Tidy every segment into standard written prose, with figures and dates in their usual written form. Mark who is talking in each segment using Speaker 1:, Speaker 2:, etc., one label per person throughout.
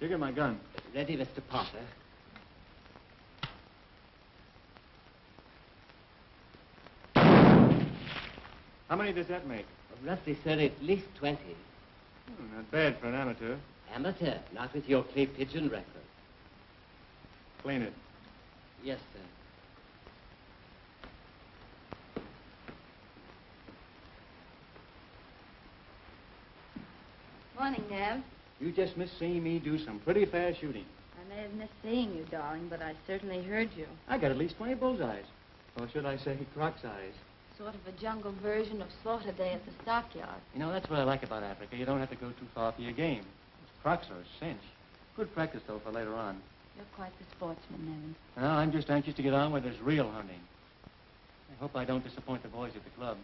Speaker 1: You get my gun.
Speaker 2: Ready, Mr. Potter.
Speaker 1: How many does that make?
Speaker 2: Roughly, sir, at least 20.
Speaker 1: Not bad for an amateur.
Speaker 2: Amateur, not with your clay pigeon record.
Speaker 1: Clean it.
Speaker 2: Yes, sir.
Speaker 3: Morning, Nev.
Speaker 1: You just missed seeing me do some pretty fast shooting.
Speaker 3: I may have missed seeing you, darling, but I certainly heard you.
Speaker 1: I got at least 20 bullseyes. Or should I say croc's eyes?
Speaker 3: Sort of a jungle version of Slaughter Day at the stockyard.
Speaker 1: You know, that's what I like about Africa. You don't have to go too far for your game. Those crocs are a cinch. Good practice, though, for later on.
Speaker 3: You're quite the sportsman, Nevin.
Speaker 1: No, I'm just anxious to get on with this real hunting. I hope I don't disappoint the boys at the club.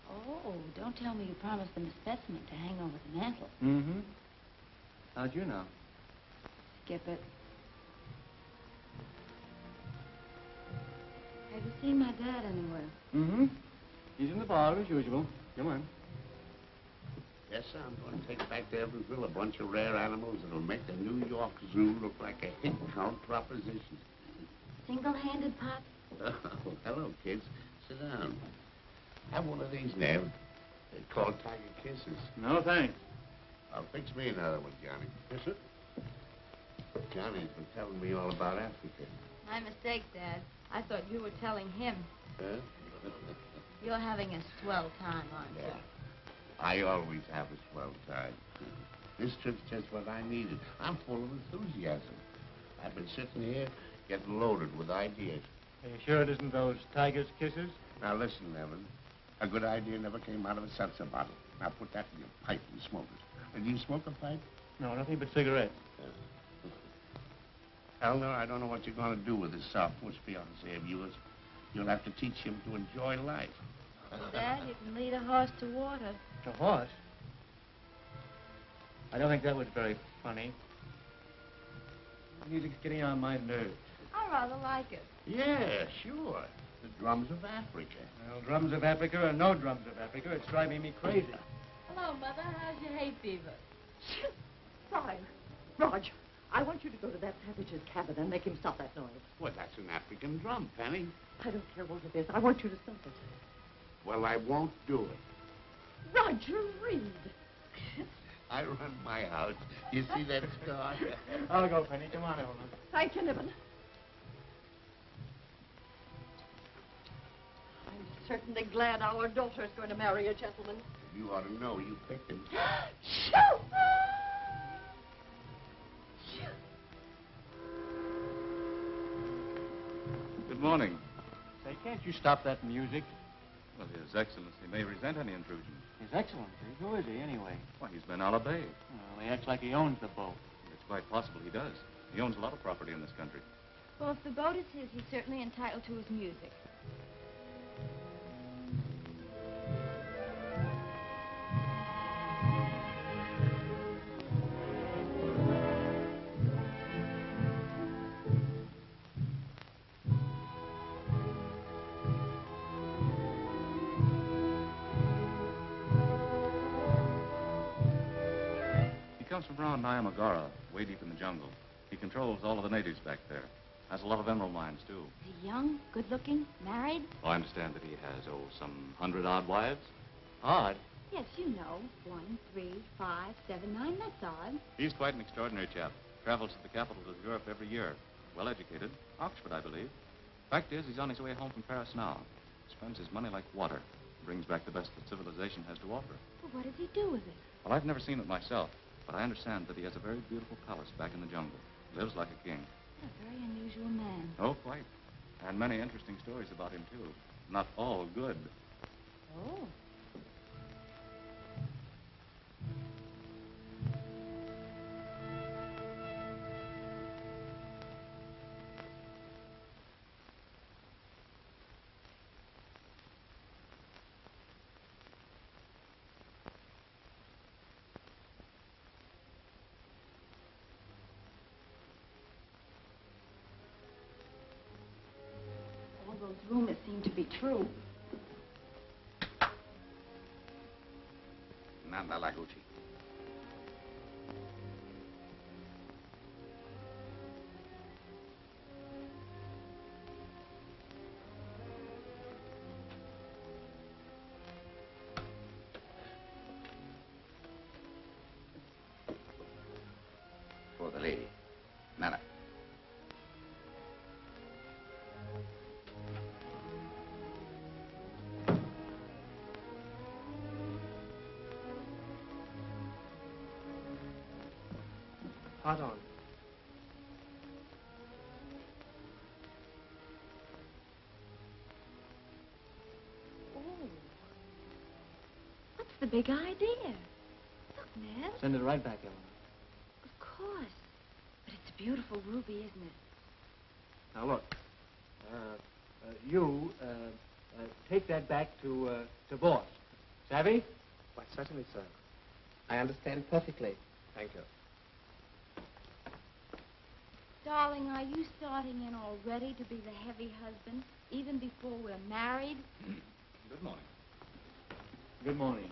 Speaker 3: Oh, don't tell me you promised them a specimen to hang over the mantel.
Speaker 1: Mm-hmm. How'd you know?
Speaker 3: Skip it. Have you seen my dad anywhere?
Speaker 1: Mm-hmm. He's in the bar as usual. Come on.
Speaker 4: Yes, sir, I'm going to take back to Evansville a bunch of rare animals that'll make the New York Zoo look like a hit count proposition.
Speaker 3: Single-handed, Pop?
Speaker 4: Oh, hello, kids. Sit down. Have one of these, Nev. They're called Tiger Kisses.
Speaker 1: No, thanks.
Speaker 4: Fix me another one, Johnny.
Speaker 1: Yes, sir.
Speaker 4: Johnny's been telling me all about Africa.
Speaker 3: My mistake, Dad. I thought you were telling him.
Speaker 4: Huh?
Speaker 3: You're having a swell time, aren't you?
Speaker 4: Yeah. I always have a swell time. This trip's just what I needed. I'm full of enthusiasm. I've been sitting here getting loaded with ideas.
Speaker 1: Are you sure it isn't those tiger's kisses?
Speaker 4: Now listen, Evan. A good idea never came out of a seltzer bottle. Now put that in your pipe and smoke it. Do you smoke a pipe?
Speaker 1: No, nothing but cigarettes.
Speaker 4: Eleanor, I don't know what you're going to do with this soft-push fiancé of yours. You'll have to teach him to enjoy life.
Speaker 3: Dad, you can lead a horse to water.
Speaker 1: A horse? I don't think that was very funny. Music's getting on my nerves.
Speaker 3: I rather like it.
Speaker 4: Yeah, sure. The drums of Africa.
Speaker 1: Well, drums of Africa or no drums of Africa, it's driving me crazy.
Speaker 3: Hello, Mother. How's your hay fever?
Speaker 5: Fine. Raj, I want you to go to that savage's cabin and make him stop that noise.
Speaker 4: Well, that's an African drum, Penny.
Speaker 5: I don't care what it is. I want you to stop it.
Speaker 4: Well, I won't do it.
Speaker 5: Roger Reed.
Speaker 4: I run my house. You see that scar?
Speaker 1: I'll go, Penny. Come on, Evelyn.
Speaker 5: Thank you, Niven. I'm certainly glad our daughter's going to marry a gentleman.
Speaker 4: You ought to know. You picked him.
Speaker 5: Shoot!
Speaker 6: Good morning.
Speaker 1: Say, can't you stop that music?
Speaker 6: Well, His Excellency may resent any intrusion.
Speaker 1: His Excellency? Who is he, anyway?
Speaker 6: Why, he's been a la bay.
Speaker 1: Well, he acts like he owns the boat.
Speaker 6: It's quite possible he does. He owns a lot of property in this country.
Speaker 3: Well, if the boat is his, he's certainly entitled to his music.
Speaker 6: He comes from around Nyamagara, way deep in the jungle. He controls all of the natives back there. Has a lot of emerald mines, too.
Speaker 3: Is he young, good-looking, married?
Speaker 6: Oh, I understand that he has, some 100-odd wives.
Speaker 1: Odd.
Speaker 3: Yes, you know. 1, 3, 5, 7, 9, that's odd.
Speaker 6: He's quite an extraordinary chap. Travels to the capitals of Europe every year. Well-educated. Oxford, I believe. Fact is, he's on his way home from Paris now. Spends his money like water. Brings back the best that civilization has to offer.
Speaker 3: Well, what does he do with it?
Speaker 6: Well, I've never seen it myself, but I understand that he has a very beautiful palace back in the jungle. Lives like a king.
Speaker 3: What a very unusual man.
Speaker 6: Oh, quite. And many interesting stories about him, too. Not all good.
Speaker 3: Oh. All those rumors seem to be true.
Speaker 4: Nanda Laguchi.
Speaker 7: Hot on.
Speaker 3: Oh. What's the big idea? Look, Ned.
Speaker 1: Send it right back, Eleanor.
Speaker 3: Of course. But it's a beautiful ruby, isn't it?
Speaker 7: Now, look. You take that back to boss. Savvy?
Speaker 8: Why, certainly, sir. I understand perfectly. Thank you.
Speaker 3: Darling, are you starting in already to be the heavy husband, even before we're married?
Speaker 6: Good morning.
Speaker 7: Good morning.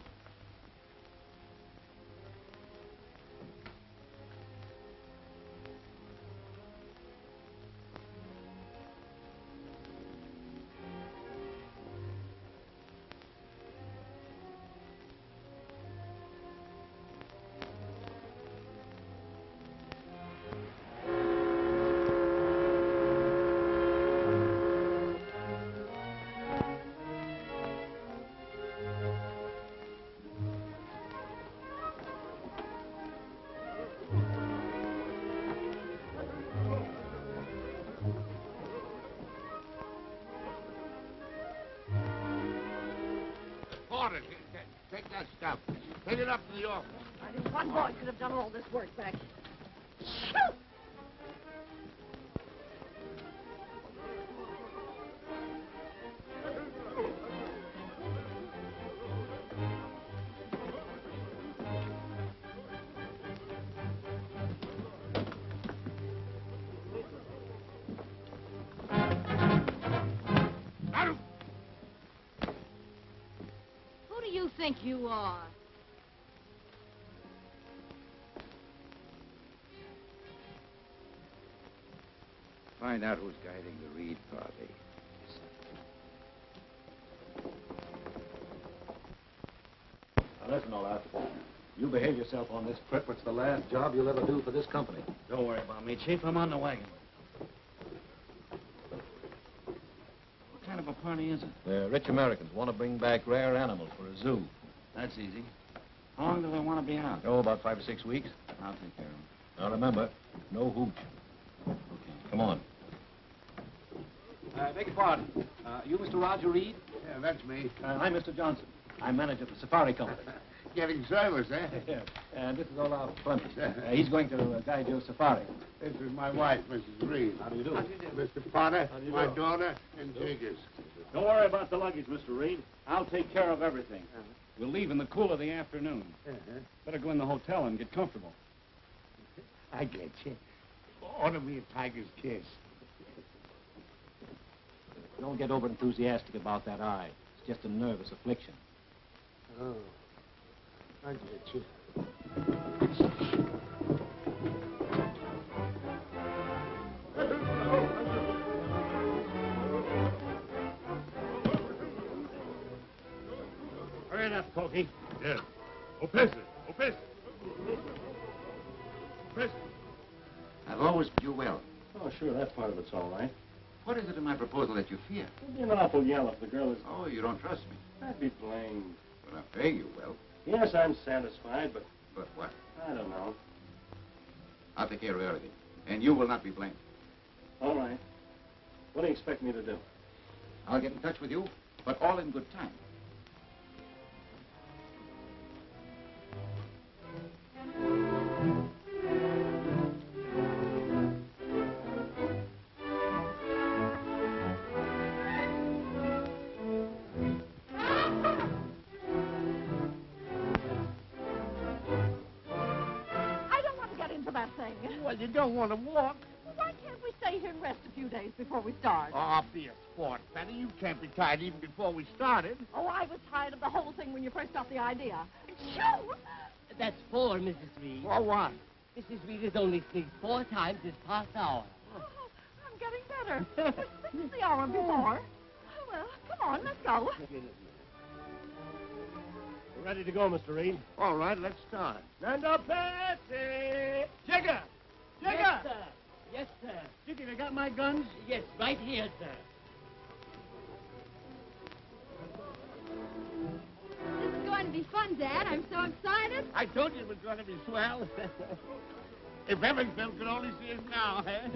Speaker 4: Porter, take that stuff. Take it up to the office.
Speaker 5: I think one boy could have done all this work back.
Speaker 3: Who do you think you are?
Speaker 9: Find out who's guiding the Reed party.
Speaker 1: Now, listen, Olaf. You behave yourself on this trip, it's the last job you'll ever do for this company.
Speaker 2: Don't worry about me, Chief. I'm on the wagon. What kind of a party is it?
Speaker 1: The rich Americans want to bring back rare animals for a zoo.
Speaker 2: That's easy. How long do they want to be out?
Speaker 1: Oh, about 5 or 6 weeks.
Speaker 2: I'll take care of them.
Speaker 1: Now, remember, no hooch.
Speaker 2: Okay.
Speaker 1: Come on. Beg your pardon. You Mr. Roger Reed?
Speaker 4: Yeah, that's me.
Speaker 1: I'm Mr. Johnson. I'm manager of the safari company.
Speaker 4: Getting service, eh?
Speaker 1: Yes. And this is Olaf Clemens. He's going to guide your safari.
Speaker 4: This is my wife, Mrs. Reed.
Speaker 1: How do you do?
Speaker 4: Mr. Potter, my daughter, and Jiggers.
Speaker 10: Don't worry about the luggage, Mr. Reed. I'll take care of everything. We'll leave in the cool of the afternoon. Better go in the hotel and get comfortable.
Speaker 4: I get you. Order me a tiger's kiss.
Speaker 1: Don't get over enthusiastic about that eye. It's just a nervous affliction.
Speaker 4: Oh, I get you.
Speaker 10: Hurry it up, Cokie.
Speaker 4: Yes. Opesa. Opesa. Opesa.
Speaker 9: I've always wished you well.
Speaker 10: Oh, sure, that part of it's all right.
Speaker 9: What is it in my proposal that you fear?
Speaker 10: It'd be an awful yell if the girl is...
Speaker 9: Oh, you don't trust me.
Speaker 10: I'd be blamed.
Speaker 9: Well, I'm paying you well.
Speaker 10: Yes, I'm satisfied, but
Speaker 9: But what?
Speaker 10: I don't know.
Speaker 9: I'll take care of everything. And you will not be blamed.
Speaker 10: All right. What do you expect me to do?
Speaker 9: I'll get in touch with you, but all in good time.
Speaker 5: I don't want to get into that thing.
Speaker 4: Well, you don't want to walk.
Speaker 5: Well, why can't we stay here and rest a few days before we start?
Speaker 4: Oh, be a sport, Fanny. You can't be tired even before we started.
Speaker 5: Oh, I was tired of the whole thing when you first got the idea. Shoo!
Speaker 2: That's 4, Mrs. Reed.
Speaker 4: For what?
Speaker 2: Mrs. Reed has only sneezed 4 times this past hour.
Speaker 5: Oh, I'm getting better. This is the hour before. Well, come on, let's go.
Speaker 10: We're ready to go, Mr. Reed.
Speaker 4: All right, let's start.
Speaker 10: Stand up, Patsy! Jigger! Jigger!
Speaker 2: Yes, sir. Yes, sir.
Speaker 10: Jigger, you got my guns?
Speaker 2: Yes, right here, sir.
Speaker 3: This is going to be fun, Dad. I'm so excited.
Speaker 4: I told you it was going to be swell. If Evansville could only see us now, eh?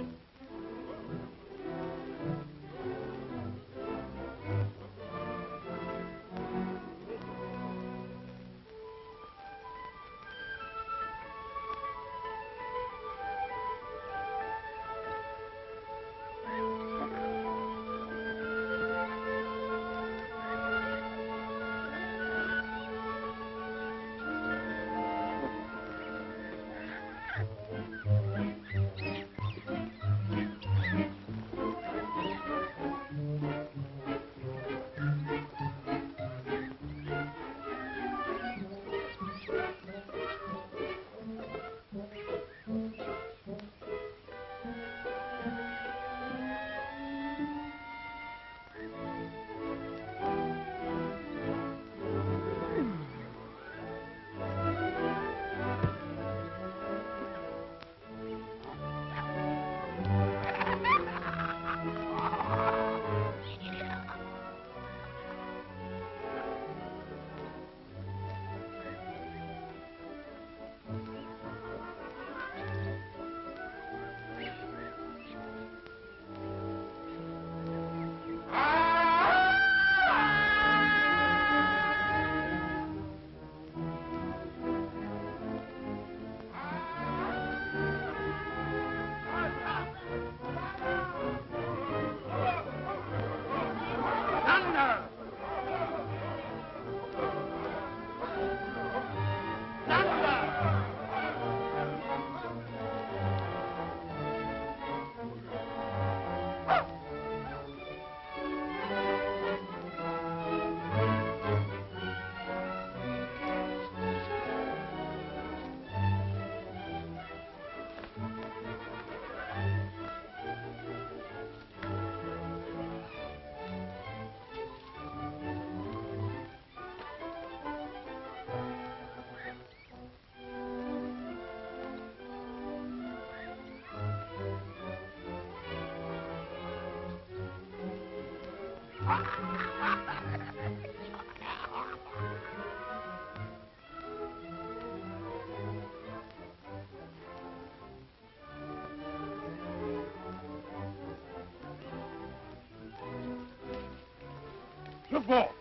Speaker 10: Look, ball.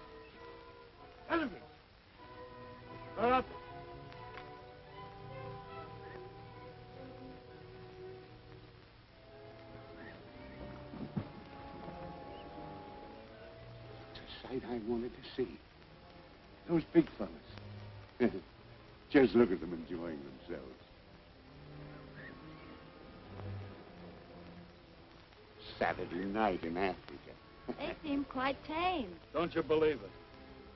Speaker 10: Enemy. Up.
Speaker 4: It's a sight I wanted to see. Those big fellas. Just look at them enjoying themselves. Saturday night in Africa.
Speaker 3: They seem quite tame.
Speaker 10: Don't you believe it?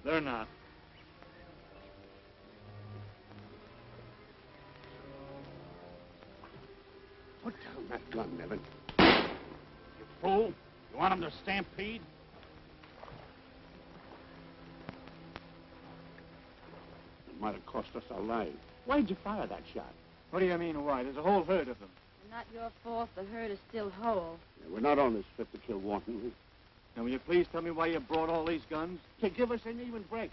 Speaker 10: They're not.
Speaker 4: Put down that gun, Nevin.
Speaker 10: You fool. You want them to stampede?
Speaker 4: It might have cost us our lives. Why'd you fire that shot?
Speaker 7: What do you mean, why? There's a whole herd of them.
Speaker 3: Not your fault the herd is still whole.
Speaker 4: Yeah, we're not on this trip to kill wantonly.
Speaker 7: Now, will you please tell me why you brought all these guns?
Speaker 4: To give us an even break.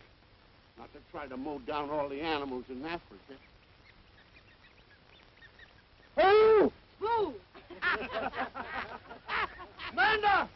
Speaker 4: Not to try to mow down all the animals in Africa.
Speaker 3: Boo! Boo!
Speaker 10: Amanda!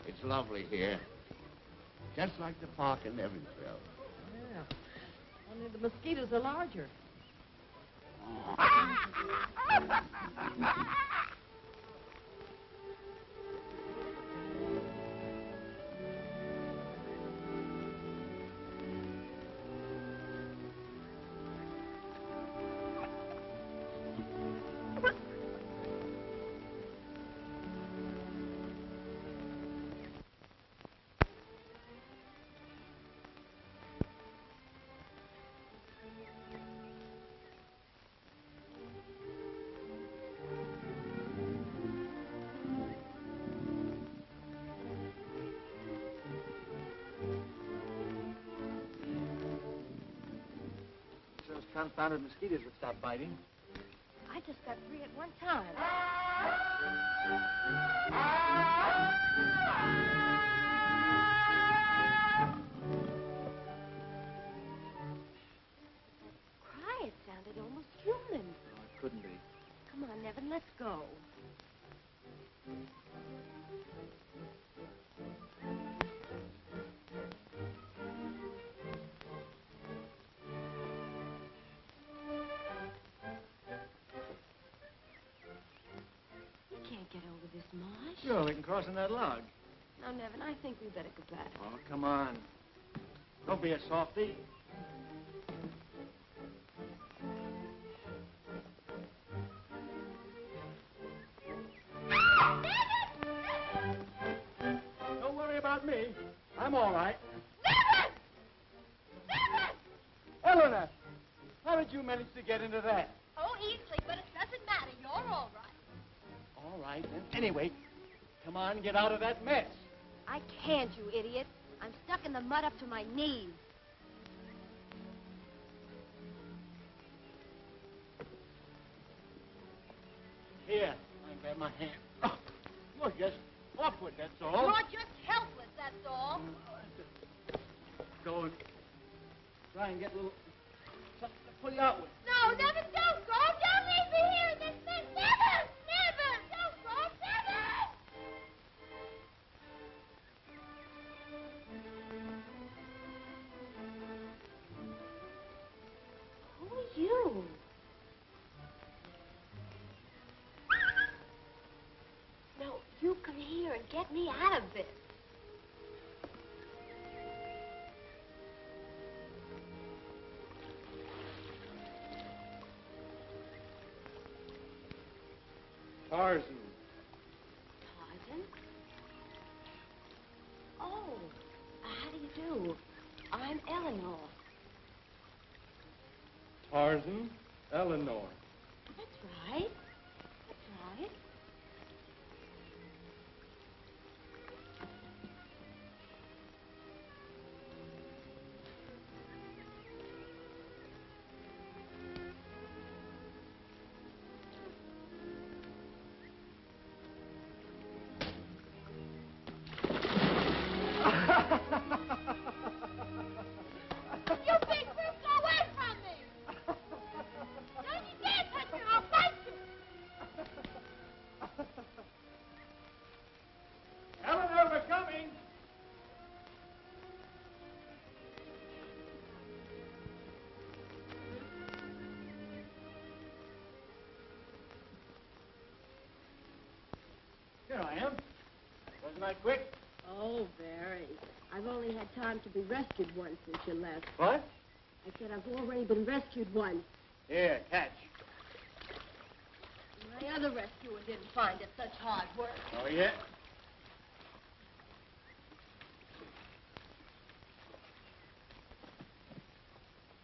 Speaker 4: It's lovely here. Just like the park in Evansville.
Speaker 5: Yeah. Only the mosquitoes are larger.
Speaker 7: Those confounded mosquitoes would stop biting.
Speaker 3: I just got 3 at one time. Cry, it sounded almost human.
Speaker 7: Oh, it couldn't be.
Speaker 3: Come on, Nevin, let's go. We can't get over this marsh.
Speaker 7: Sure, we can cross on that log.
Speaker 3: Now, Nevin, I think we better go back.
Speaker 7: Oh, come on. Don't be a softy. Don't worry about me. I'm all right. Eleanor, how did you manage to get into that?
Speaker 3: Oh, easily, but it doesn't matter. You're all right.
Speaker 7: All right, then. Anyway, come on, get out of that mess.
Speaker 3: I can't, you idiot. I'm stuck in the mud up to my knees.
Speaker 7: Here, I grab my hand. Oh, you're just awkward, that's all.
Speaker 3: You're just helpless, that's all.
Speaker 7: Go and try and get a little something to pull you out with.
Speaker 3: No, Nevin, don't go. Don't leave me here in this mess. Nevin! Nevin! Don't go. Nevin! Who are you? No, you come here and get me out of this.
Speaker 7: Tarzan.
Speaker 3: Tarzan? Oh, how do you do? I'm Eleanor.
Speaker 7: Tarzan, Eleanor.
Speaker 3: That's right. That's right. You big brute, go away from me! Don't you dare touch me, I'll bite you!
Speaker 7: Wasn't I quick?
Speaker 11: Oh, very. I've only had time to be rescued once since you left.
Speaker 7: What?
Speaker 11: I said I've already been rescued once.
Speaker 7: Here, catch.
Speaker 11: My other rescuer didn't find it such hard work.
Speaker 7: Oh, yeah?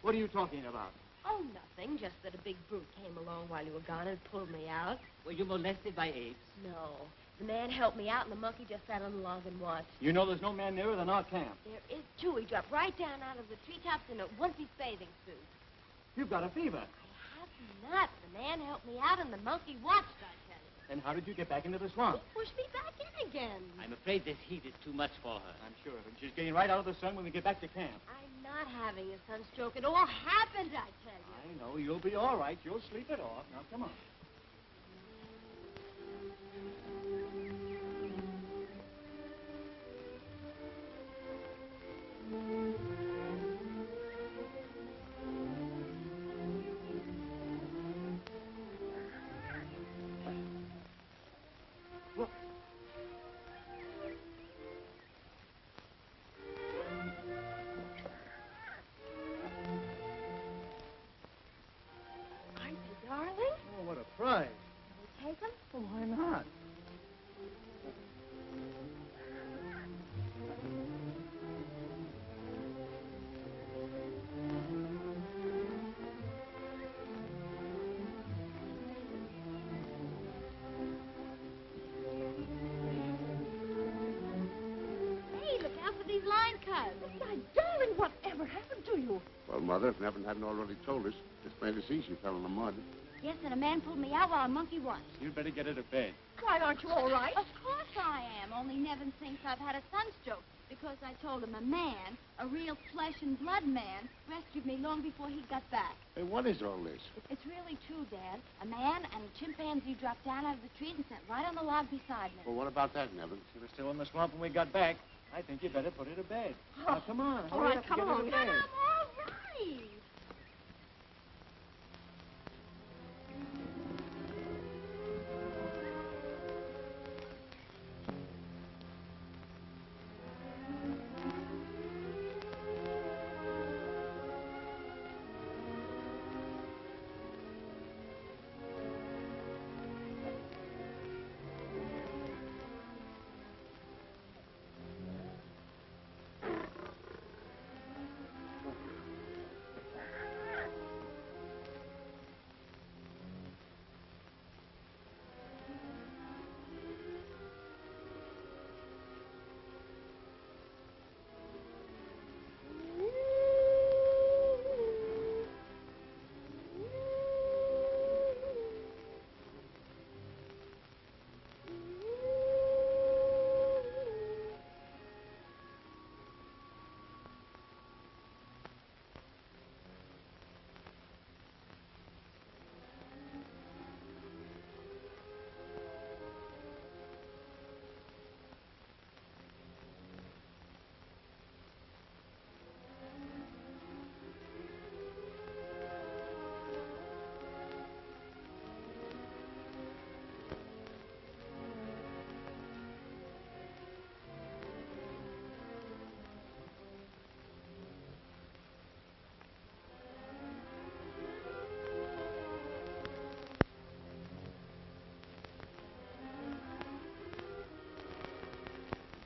Speaker 7: What are you talking about?
Speaker 11: Oh, nothing. Just that a big brute came along while you were gone and pulled me out.
Speaker 2: Were you molested by apes?
Speaker 11: No. The man helped me out, and the monkey just sat on the log and watched.
Speaker 7: You know there's no man nearer than our camp.
Speaker 11: There is, too. He dropped right down out of the treetops in a one-piece bathing suit.
Speaker 7: You've got a fever.
Speaker 11: I have not. The man helped me out, and the monkey watched, I tell you.
Speaker 7: Then how did you get back into the swamp?
Speaker 11: He pushed me back in again.
Speaker 2: I'm afraid this heat is too much for her.
Speaker 7: I'm sure of it. She's getting right out of the sun when we get back to camp.
Speaker 11: I'm not having a sunstroke. It all happened, I tell you.
Speaker 7: I know. You'll be all right. You'll sleep it off. Now, come on. Look.
Speaker 11: Aren't they, darling?
Speaker 7: Oh, what a prize.
Speaker 11: Can we take them?
Speaker 7: Well, why not?
Speaker 3: Hey, look out for these line cuts.
Speaker 5: My darling, whatever happened to you?
Speaker 4: Well, Mother, if Nevin hadn't already told us, it's plain to see she fell in the mud.
Speaker 3: Yes, and a man pulled me out while a monkey watched.
Speaker 7: You'd better get her to bed.
Speaker 5: Why, aren't you all right?
Speaker 3: Of course I am, only Nevin thinks I've had a sunstroke because I told him a man, a real flesh and blood man, rescued me long before he got back.
Speaker 4: Hey, what is all this?
Speaker 3: It's really true, Dad. A man and a chimpanzee dropped down out of the tree and sat right on the log beside me.
Speaker 4: Well, what about that, Nevin?
Speaker 7: She was still in the swamp when we got back. I think you better put her to bed. Now, come on.
Speaker 5: All
Speaker 7: hurry
Speaker 5: right,
Speaker 7: up and
Speaker 5: come
Speaker 7: get her
Speaker 5: along.
Speaker 7: to
Speaker 3: But
Speaker 7: bed.
Speaker 3: I'm all right.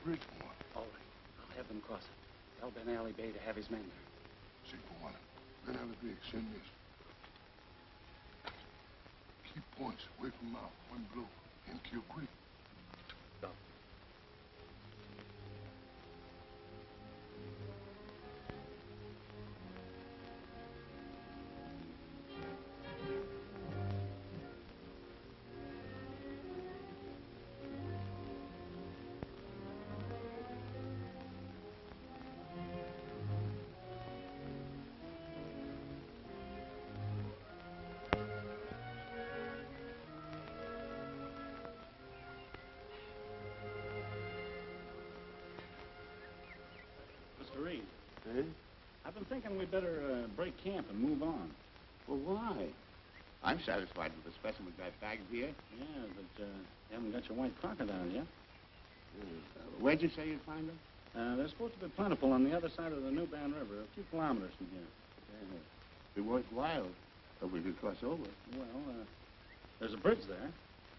Speaker 10: Bridgeport. All right. I'll have them cross it. Tell Ben Alley Bay to have his men there.
Speaker 12: Secret one. Ben Alley Bay, send this. Keep points away from mouth. One blow and kill quick.
Speaker 10: Go. Mr. Reed.
Speaker 4: Eh?
Speaker 10: I've been thinking we'd better break camp and move on.
Speaker 4: Well, why? I'm satisfied with the specimens I've bagged here.
Speaker 10: Yeah, but you haven't got your white crocodile yet.
Speaker 4: Where'd you say you'd find them?
Speaker 10: They're supposed to be plentiful on the other side of the New Band River, a few kilometers from here.
Speaker 4: Be worthwhile if we could cross over.
Speaker 10: Well, there's a bridge there.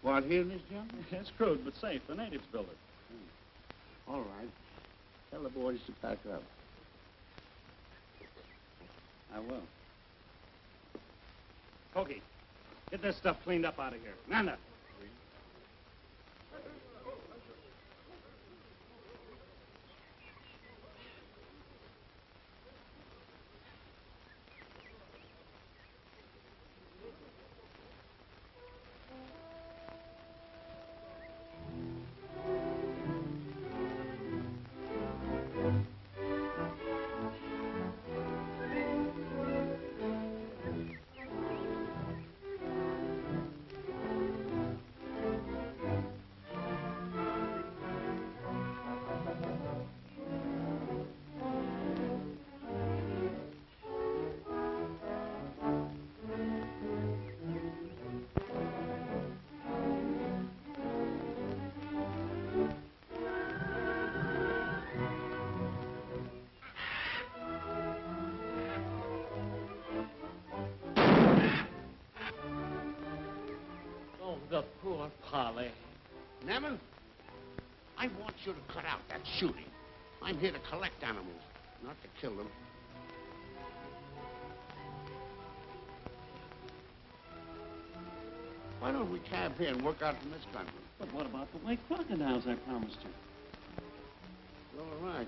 Speaker 4: What, here in this jungle?
Speaker 10: It's crude, but safe. The natives built it.
Speaker 4: All right. Tell the boys to pack up.
Speaker 10: I will. Pokey, get this stuff cleaned up out of here. Nanda.
Speaker 2: The poor Polly.
Speaker 4: Nevin, I want you to cut out that shooting. I'm here to collect animals, not to kill them. Why don't we camp here and work out from this country?
Speaker 1: But what about the white crocodiles I promised you?
Speaker 4: All right.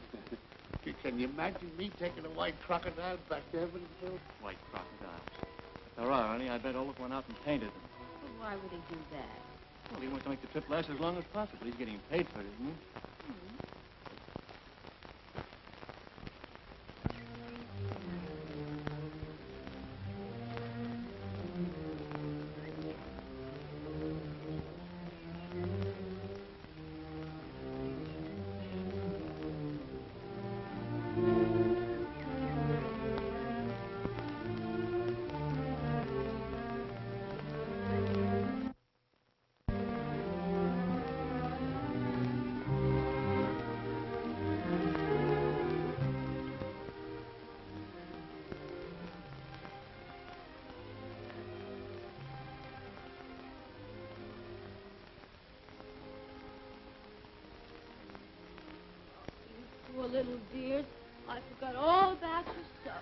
Speaker 4: Can you imagine me taking a white crocodile back to Evansville?
Speaker 1: White crocodiles. If there are any, I bet I'll look one out and painted them.
Speaker 11: But why would he do that?
Speaker 1: Well, he wants to make the trip last as long as possible. He's getting paid for it, isn't he?
Speaker 3: Poor little dears. I forgot all about your supper.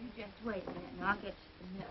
Speaker 3: You just wait a minute and I'll get you some milk.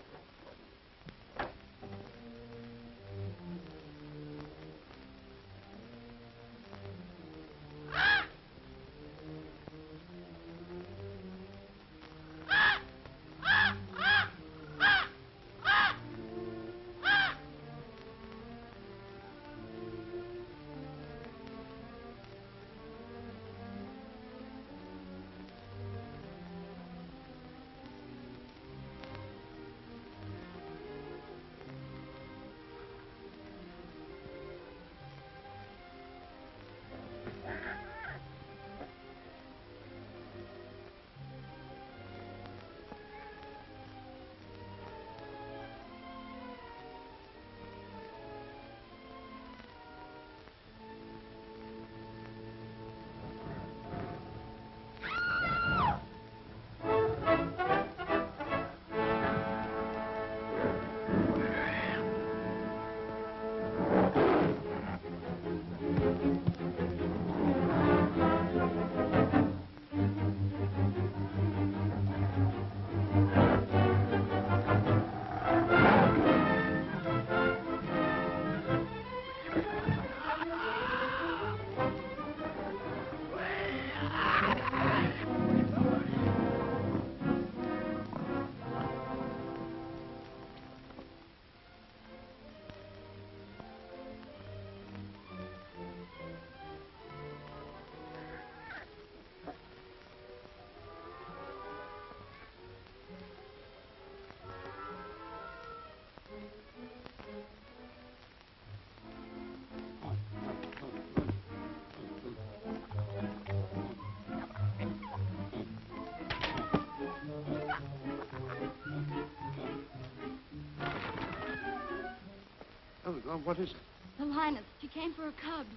Speaker 4: What is it?
Speaker 3: The lioness. She came for her cubs.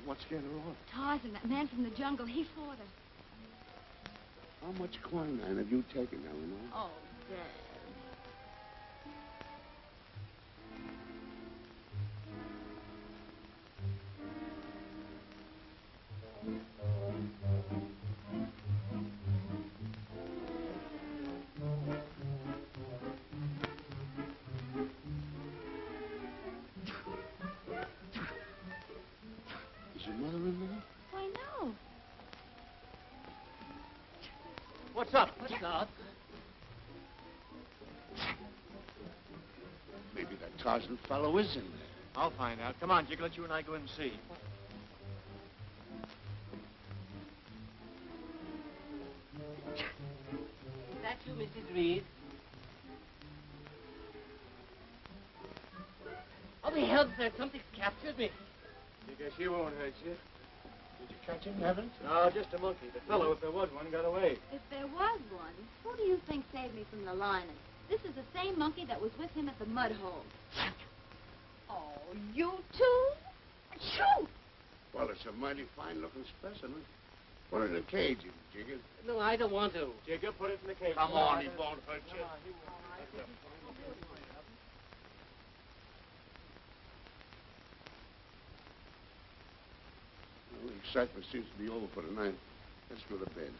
Speaker 4: What scared her off?
Speaker 3: Tarzan, that man from the jungle, he fought her.
Speaker 4: How much quinine have you taken, Eleanor?
Speaker 11: Oh, Dad.
Speaker 4: Is your mother in there?
Speaker 3: Why, no.
Speaker 7: What's up?
Speaker 2: What's up?
Speaker 4: Maybe that Tarzan fellow is in there.
Speaker 1: I'll find out. Come on, Jigger, let you and I go in and see.
Speaker 2: Is that you, Mrs. Reed? Oh, the hell, sir, something's captured me.
Speaker 1: Jigger, she won't hurt you.
Speaker 4: Did you catch him, Evans?
Speaker 1: No, just a monkey. The fellow, if there was one, got away.
Speaker 3: If there was one, who do you think saved me from the lioness? This is the same monkey that was with him at the mud hole.
Speaker 11: Oh, you too? Shoot!
Speaker 4: Well, it's a mighty fine-looking specimen. Put it in a cage, Jigger.
Speaker 2: No, I don't want to.
Speaker 1: Jigger, put it in the cage.
Speaker 4: Come on, he won't hurt you. Well, the excitement seems to be over for tonight. Let's go to bed.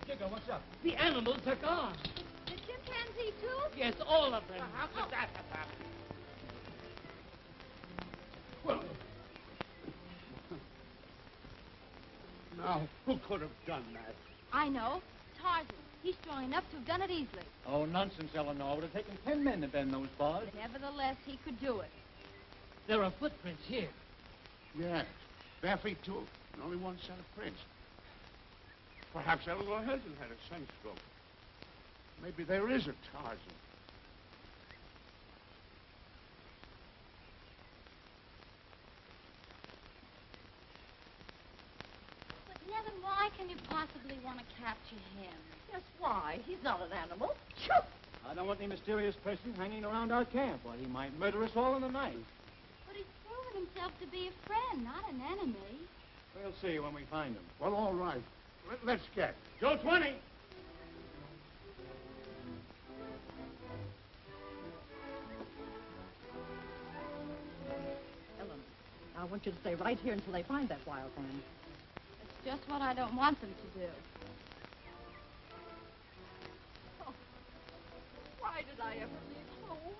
Speaker 2: Jigger, what's up? The animals are gone.
Speaker 3: The chimpanzee, too?
Speaker 2: Yes, all of them.
Speaker 7: How could that have happened?
Speaker 10: Well, now, who could have done that?
Speaker 3: I know. Tarzan. He's strong enough to have done it easily.
Speaker 1: Oh, nonsense, Eleanor. It would have taken 10 men to bend those bars.
Speaker 3: But nevertheless, he could do it.
Speaker 2: There are footprints here.
Speaker 4: Yes. Bare feet, too. And only one set of prints.
Speaker 10: Perhaps Eleanor hasn't had a sunstroke.
Speaker 4: Maybe there is a Tarzan.
Speaker 3: But, Nevin, why can you possibly want to capture him?
Speaker 5: Yes, why? He's not an animal. Shoot!
Speaker 1: I don't want any mysterious person hanging around our camp. Well, he might murder us all in the night.
Speaker 3: But he's proven himself to be a friend, not an enemy.
Speaker 1: We'll see when we find him.
Speaker 4: Well, all right. Let's get.
Speaker 10: Joe 20.
Speaker 5: Ellen, I want you to stay right here until they find that wild man.
Speaker 3: It's just what I don't want them to do.
Speaker 5: Oh, why did I ever leave home?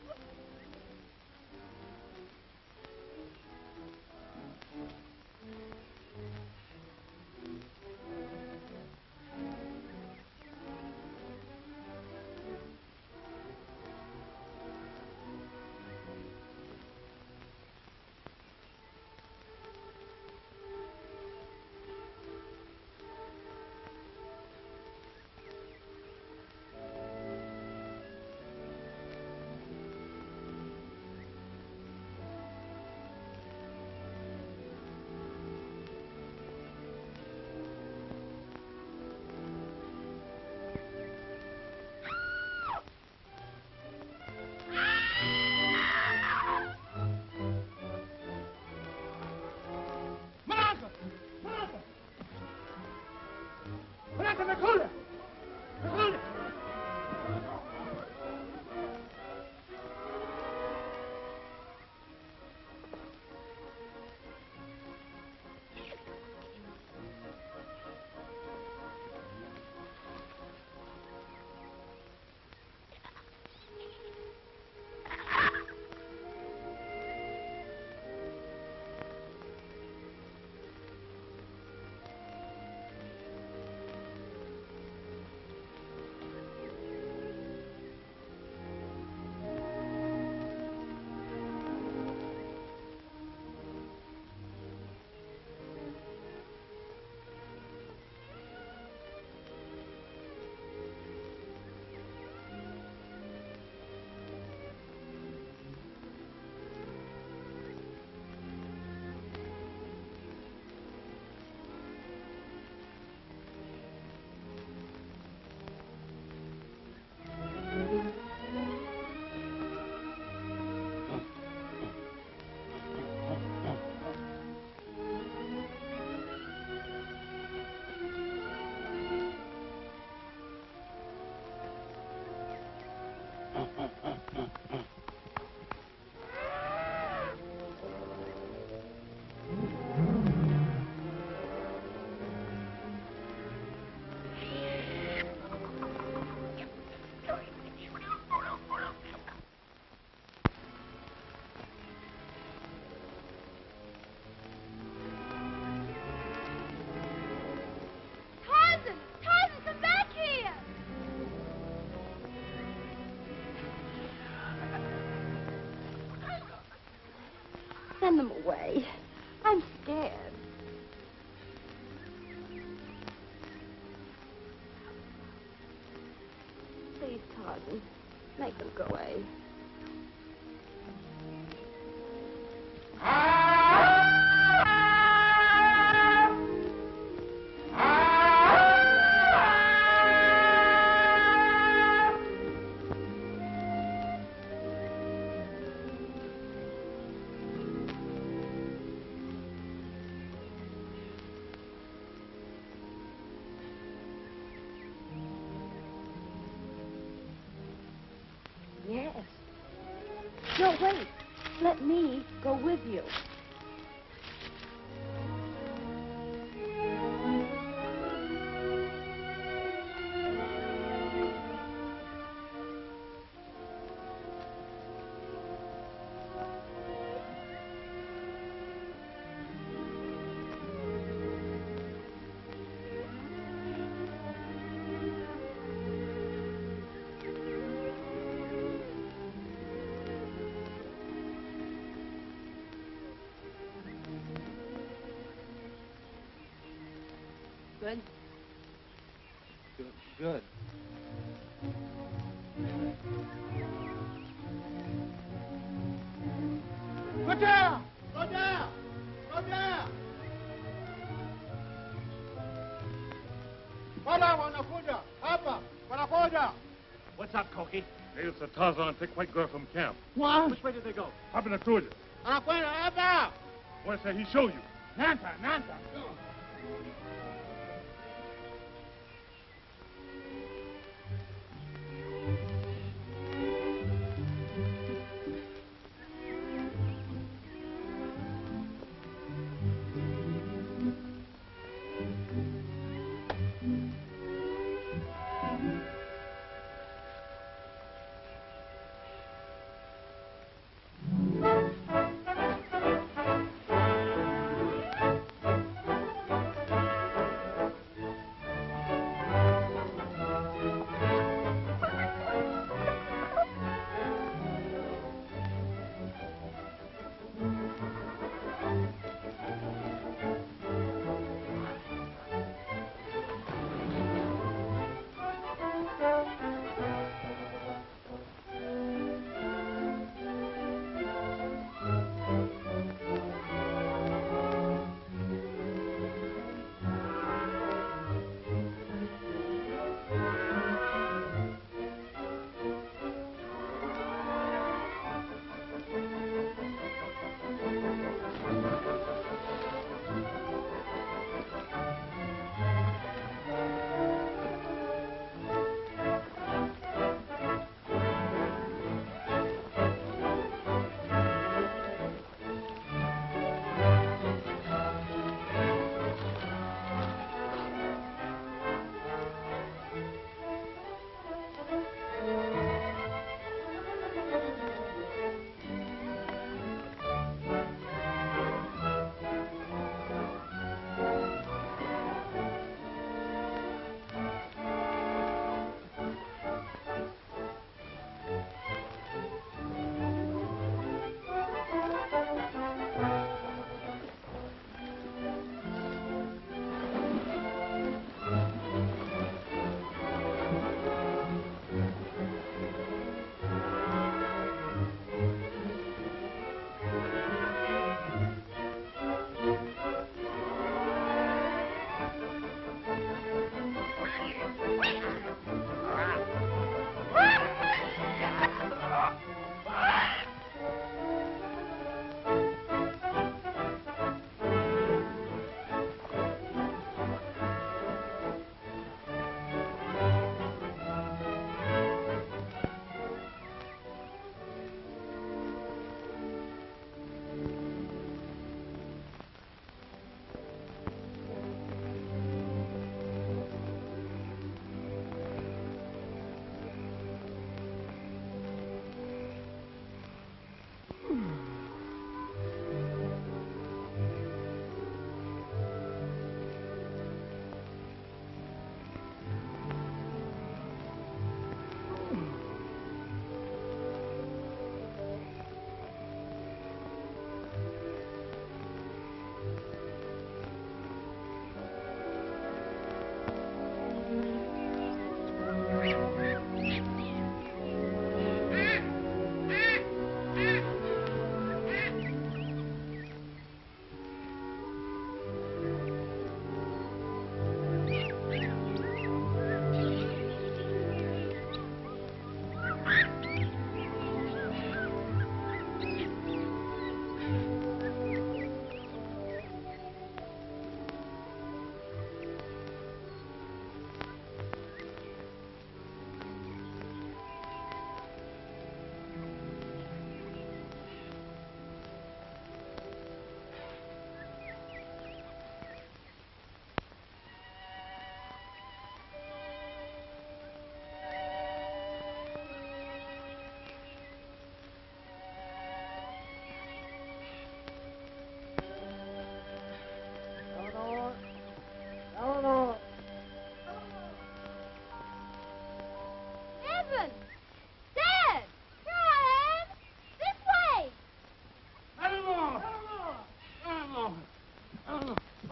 Speaker 11: Send them away. I'm scared. Please, Tarzan, make them go away. Yes. No, wait. Let me go with you.
Speaker 2: Good?
Speaker 1: Good.
Speaker 7: Go down! Go down! Go down! Wala wanakuja! Hapa! Wanakuja!
Speaker 10: What's up, Cokie?
Speaker 12: Hey, it's a Tarzan and thick white girl from camp.
Speaker 7: What?
Speaker 10: Which way did they go?
Speaker 12: Hop in the cruiser.
Speaker 7: Anakwenda hapa!
Speaker 12: Boy said he show you.
Speaker 7: Nanta, Nanta.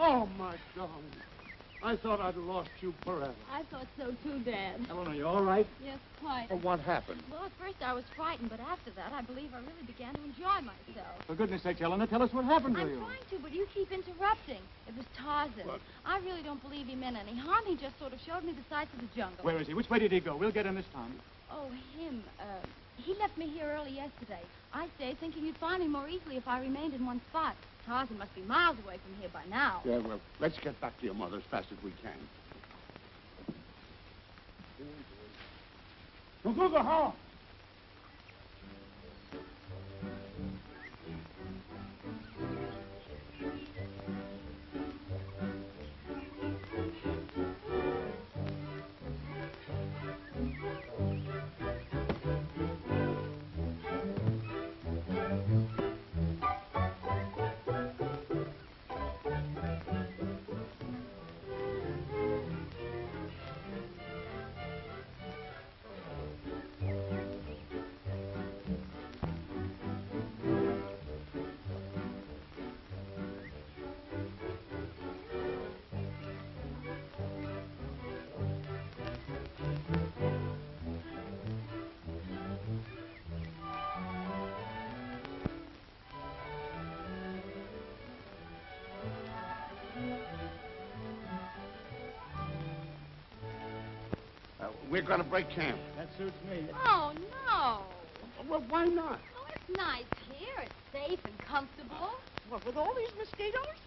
Speaker 7: Oh, my darling. I thought I'd lost you forever.
Speaker 3: I thought so too, Dad.
Speaker 7: Eleanor, you all right?
Speaker 3: Yes, quite.
Speaker 7: Oh, what happened?
Speaker 3: Well, at first I was frightened, but after that, I believe I really began to enjoy myself.
Speaker 10: For goodness sake, Eleanor, tell us what happened to
Speaker 3: I'm
Speaker 10: you.
Speaker 3: trying to, but you keep interrupting. It was Tarzan.
Speaker 7: What?
Speaker 3: I really don't believe he meant any harm. He just sort of showed me the sights of the jungle.
Speaker 10: Where is he? Which way did he go? We'll get him this time.
Speaker 3: Oh, him. He left me here early yesterday. I stayed thinking you'd find me more easily if I remained in one spot. Tarzan must be miles away from here by now.
Speaker 7: Yeah, well, let's get back to your mother as fast as we can. Go, home. We're going to break camp.
Speaker 10: That suits me.
Speaker 3: Oh, no.
Speaker 7: Well, why not?
Speaker 3: Oh, it's nice here. It's safe and comfortable.
Speaker 5: What, with all these mosquitoes?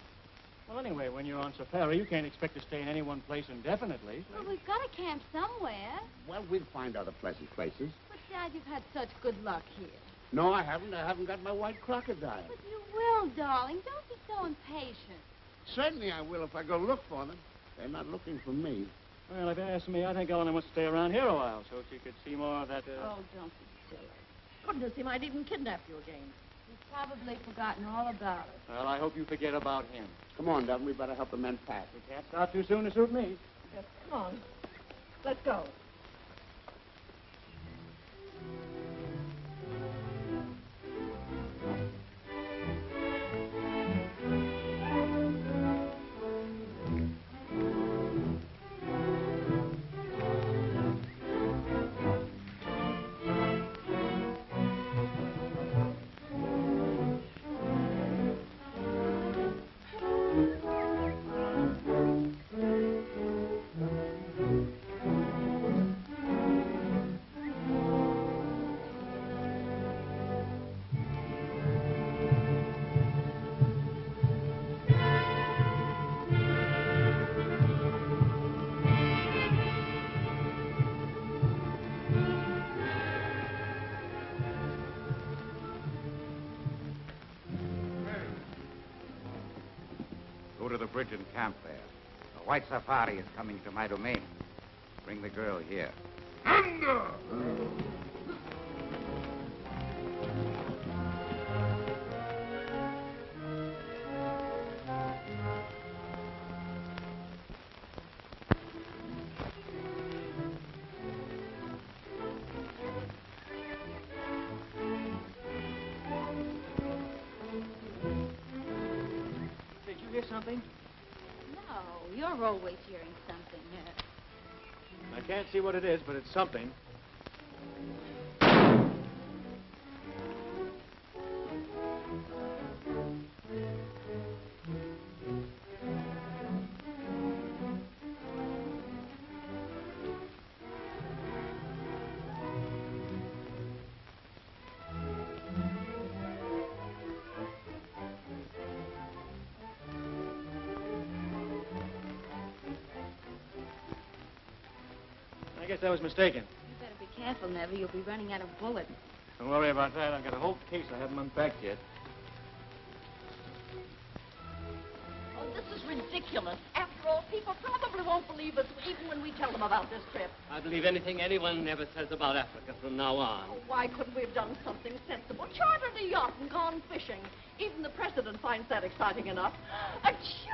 Speaker 10: Well, anyway, when you're on safari, you can't expect to stay in any one place indefinitely.
Speaker 3: Well, we've got to camp somewhere.
Speaker 7: Well, we'll find other pleasant places.
Speaker 3: But, Dad, you've had such good luck here.
Speaker 7: No, I haven't. I haven't got my white crocodile.
Speaker 3: But you will, darling. Don't be so impatient.
Speaker 7: Certainly I will if I go look for them. They're not looking for me.
Speaker 10: Well, if you ask me, I think Eleanor must stay around here a while so she could see more of that,
Speaker 5: Oh, don't be silly. Goodness, he might even kidnap you again.
Speaker 3: He's probably forgotten all about it.
Speaker 10: Well, I hope you forget about him.
Speaker 7: Come on, Devin. We better help the men pack.
Speaker 10: We can't start too soon to suit me.
Speaker 5: Yes, come on. Let's go.
Speaker 9: Go to the bridge and camp there. A white safari is coming to my domain. Bring the girl here.
Speaker 12: Thunder!
Speaker 1: Did you hear something?
Speaker 3: No, you're always hearing something.
Speaker 1: I can't see what it is, but it's something. I guess I was mistaken.
Speaker 3: You better be careful, Never. You'll be running out of bullets.
Speaker 1: Don't worry about that. I've got a whole case I haven't unpacked yet.
Speaker 5: Oh, this is ridiculous. After all, people probably won't believe us even when we tell them about this trip.
Speaker 2: I believe anything anyone ever says about Africa from now on.
Speaker 5: Oh, why couldn't we have done something sensible? Chartered a yacht and gone fishing. Even the president finds that exciting enough. Achoo!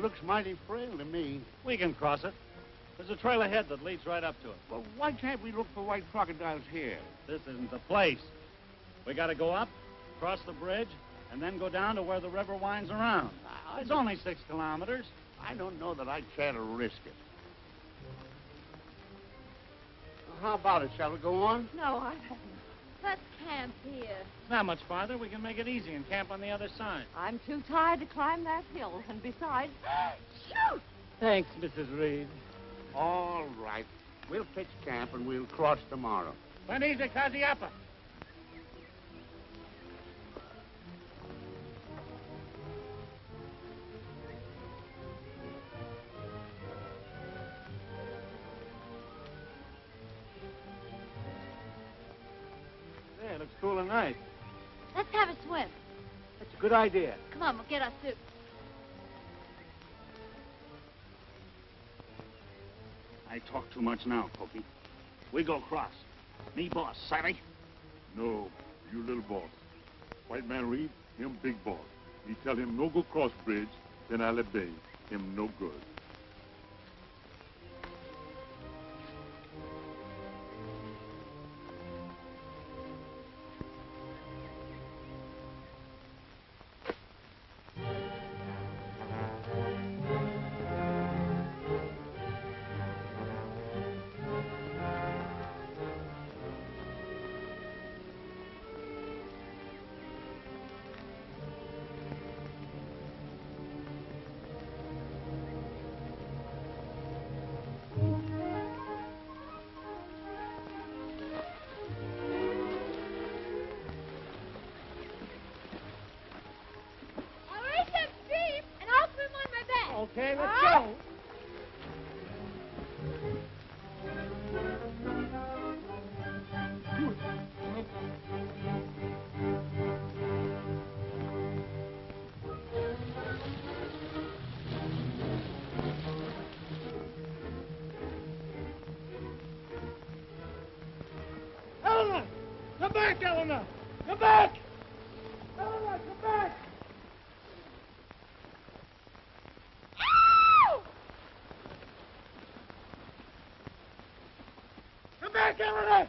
Speaker 10: looks mighty frail to me. We can cross it. There's a trail ahead that leads right up to it.
Speaker 4: Well, why can't we look for white crocodiles here?
Speaker 10: This isn't the place. We gotta go up, cross the bridge, and then go down to where the river winds around. It's only 6 kilometers.
Speaker 4: I don't know that I care to risk it. Well, how about it? Shall we go on?
Speaker 5: No, I...
Speaker 3: Let's camp here.
Speaker 10: It's not much farther. We can make it easy and camp on the other side.
Speaker 5: I'm too tired to climb that hill. And besides... Shoot!
Speaker 7: Thanks, Mrs. Reed.
Speaker 4: All right. We'll pitch camp and we'll cross tomorrow.
Speaker 10: When easy, Kaziapa.
Speaker 1: Hey, it looks cool and nice.
Speaker 3: Let's have a swim.
Speaker 1: That's a good idea.
Speaker 3: Come on, we'll get our suits.
Speaker 10: I talk too much now, Pokey. We go cross. Me boss, savvy?
Speaker 12: No, you little boss. White man Reed, him big boss. He tell him no go cross bridge, then I'll obey. Him no good.
Speaker 7: Okay, let's go. Eleanor! Come back, Eleanor! Come back! Eleanor, come back! Come back, Eleanor!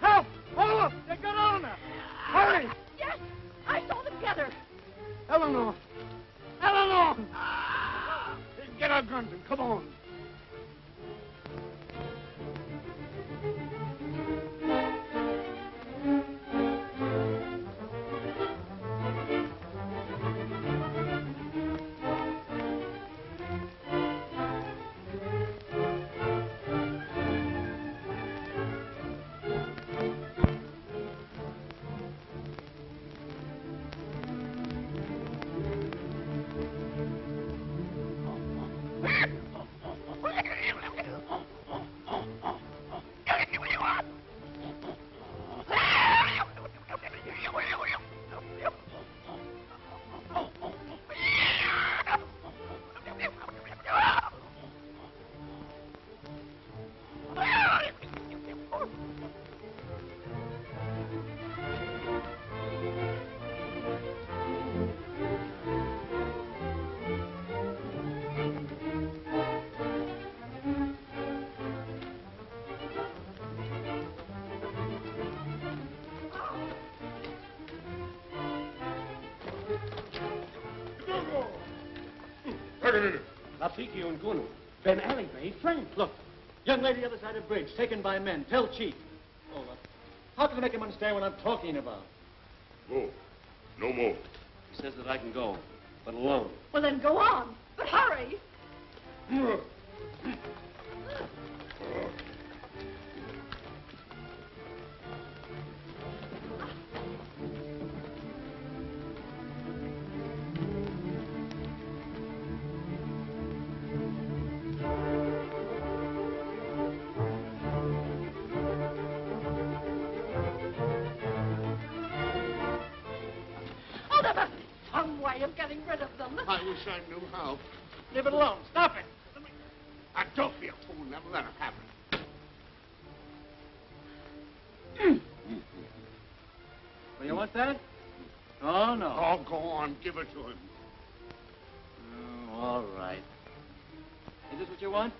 Speaker 7: Help! Hold up! They got Eleanor! Hurry!
Speaker 5: Yes! I saw them get her.
Speaker 7: Eleanor! Eleanor! Get our guns and come on.
Speaker 1: Lapiki and Gunu. Ben Ali made friends. Look, young lady other side of bridge, taken by men. Tell chief. Oh, how can I make him understand what I'm talking about?
Speaker 12: Go. No more.
Speaker 1: He says that I can go, but alone.
Speaker 5: Well, then go on. But hurry. way of getting rid of them.
Speaker 4: I wish I knew how.
Speaker 1: Leave it alone. Stop it.
Speaker 4: Now, don't be a fool. Never let him have it.
Speaker 1: Well, you want that? Oh, no.
Speaker 4: Oh, go on. Give it to him.
Speaker 1: Oh, all right. Is this what you want?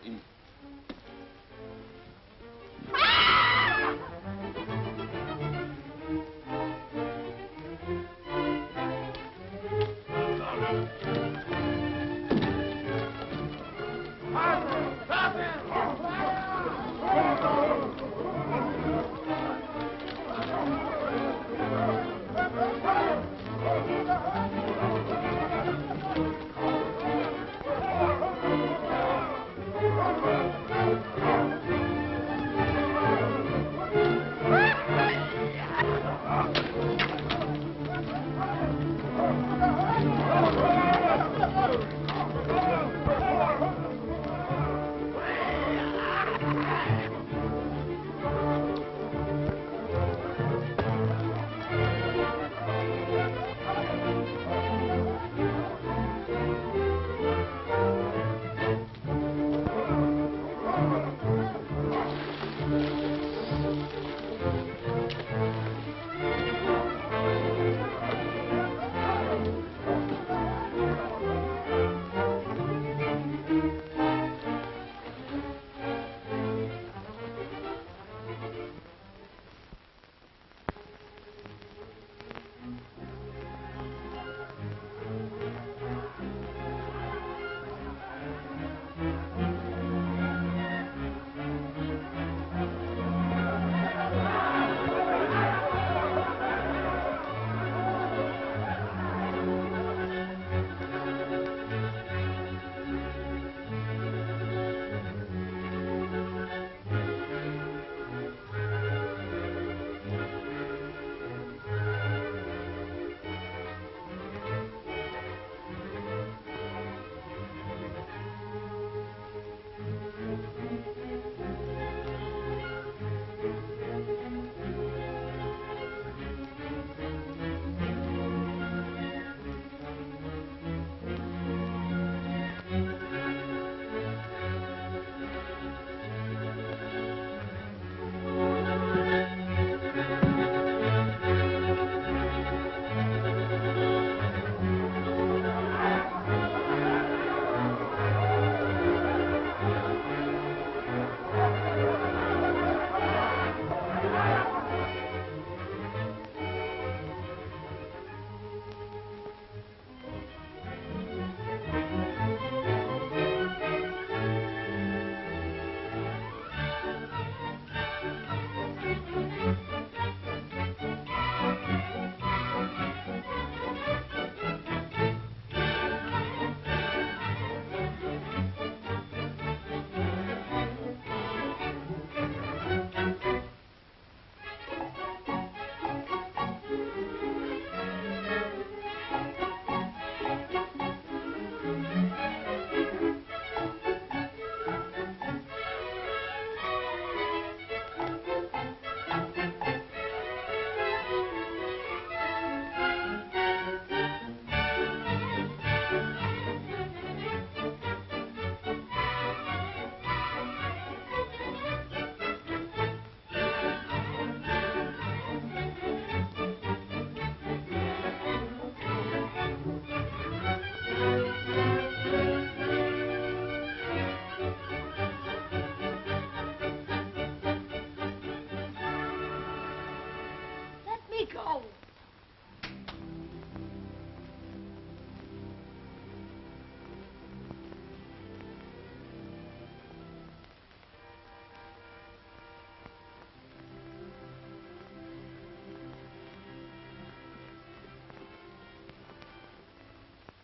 Speaker 5: Go.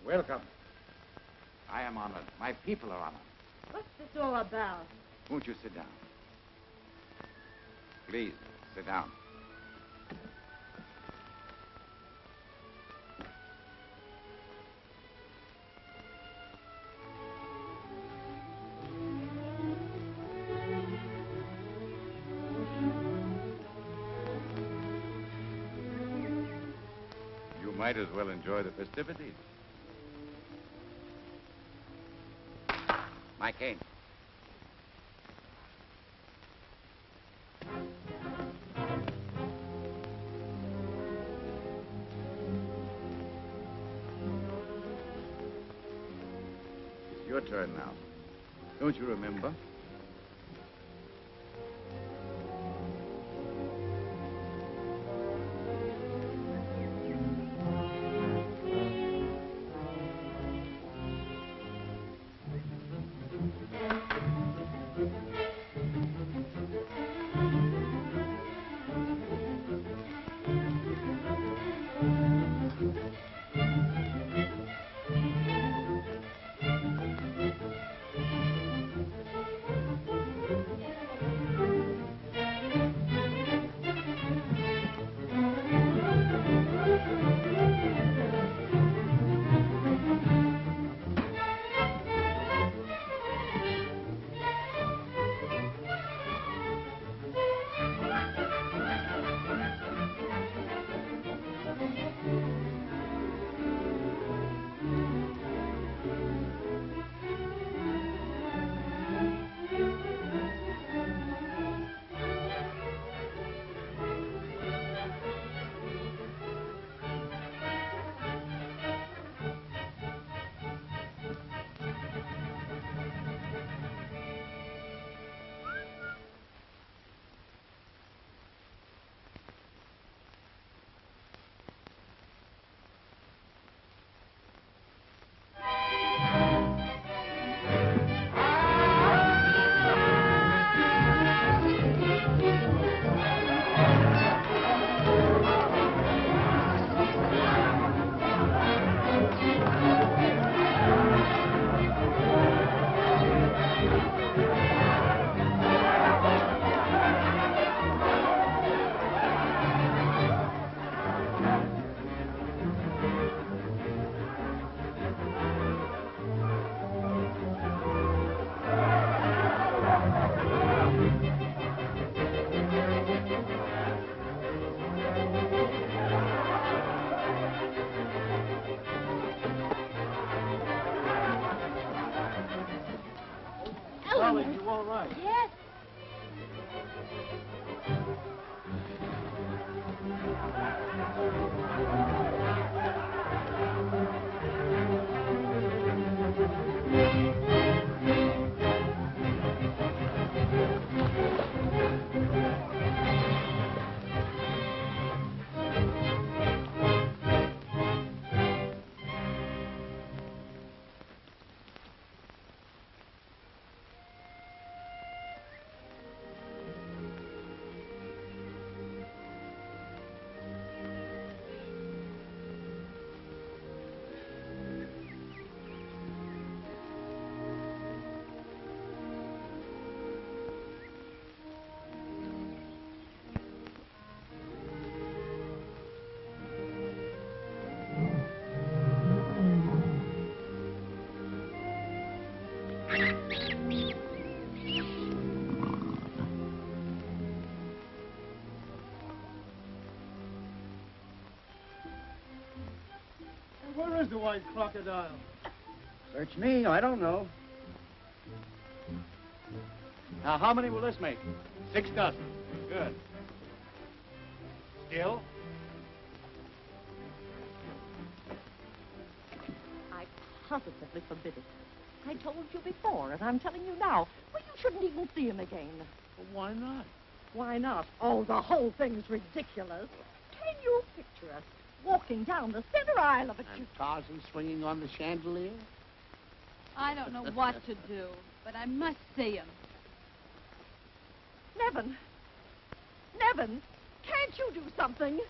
Speaker 9: Welcome. I am honored. My people are honored.
Speaker 11: What's this all about?
Speaker 9: Won't you sit down? Please, sit down. You might as well enjoy the festivities. My cane. It's your turn now. Don't you remember?
Speaker 1: Golly, you all right?
Speaker 3: Yes.
Speaker 1: Where is the white crocodile?
Speaker 10: Search me, I don't know.
Speaker 1: Now, how many will this make?
Speaker 10: 6 dozen.
Speaker 1: Good. Still?
Speaker 5: I positively forbid it. I told you before, and I'm telling you now. Well, you shouldn't even see him again.
Speaker 1: Well, why not?
Speaker 5: Why not? Oh, the whole thing's ridiculous. Can you picture us walking down the center aisle of a...
Speaker 4: And Tarzan swinging on the chandelier?
Speaker 3: I don't know what to do, but I must see him.
Speaker 5: Nevin! Nevin! Can't you do something?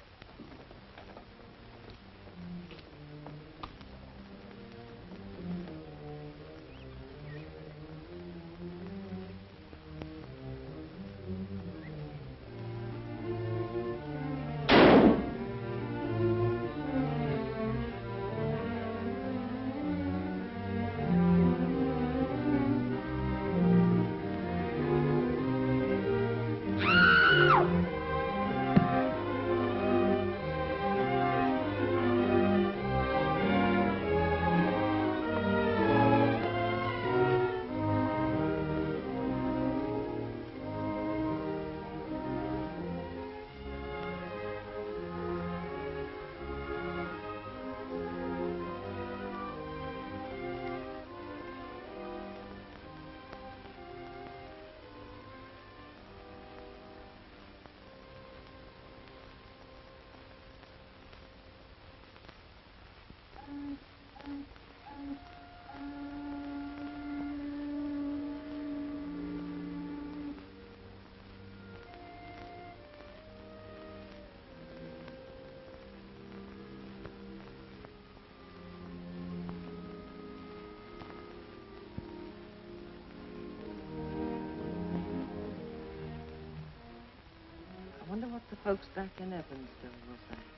Speaker 13: folks back in Evansville will say.